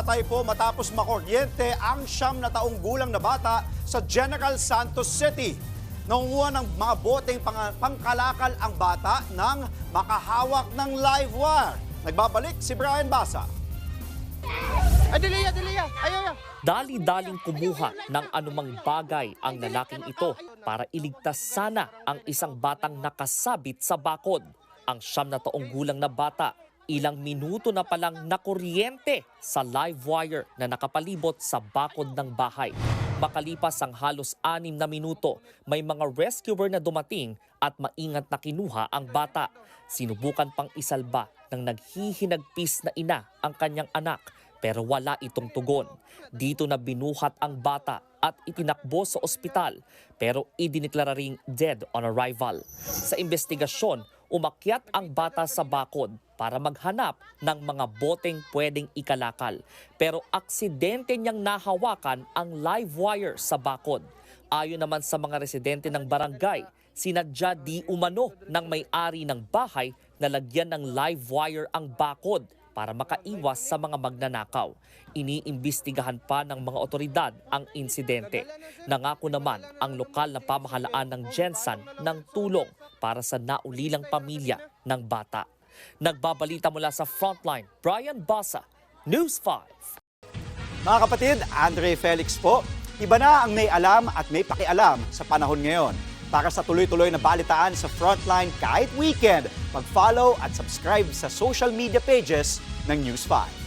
Namatay po matapos makuryente ang 9 na taong gulang na bata sa General Santos City. Nangunguha ng mga boteng pangkalakal ang bata nang makahawak ng live wire. Nagbabalik si Brian Basa. Ayaw. Dali-daling kumuha ng anumang bagay ang lalaking ito para iligtas sana ang isang batang nakasabit sa bakod. Ang 9 na taong gulang na bata, ilang minuto na palang nakuryente sa live wire na nakapalibot sa bakod ng bahay. Makalipas ang halos 6 na minuto, may mga rescuer na dumating at maingat na kinuha ang bata. Sinubukan pang isalba ng naghihinagpis na ina ang kanyang anak pero wala itong tugon. Dito na binuhat ang bata at itinakbo sa ospital pero idineklara ring dead on arrival. Sa investigasyon, umakyat ang bata sa bakod para maghanap ng mga boteng pwedeng ikalakal. Pero aksidente niyang nahawakan ang live wire sa bakod. Ayon naman sa mga residente ng barangay, sinadya di umano ng may-ari ng bahay na lagyan ng live wire ang bakod para makaiwas sa mga magnanakaw. Iniimbestigahan pa ng mga otoridad ang insidente. Nangako naman ang lokal na pamahalaan ng Gensan ng tulong para sa naulilang pamilya ng bata. Nagbabalita mula sa Frontline, Brian Basa, News 5. Mga kapatid, Andre Felix po. Iba na ang may alam at may pakialam sa panahon ngayon. Para sa tuloy-tuloy na balitaan sa Frontline kahit weekend, mag-follow at subscribe sa social media pages ng News 5.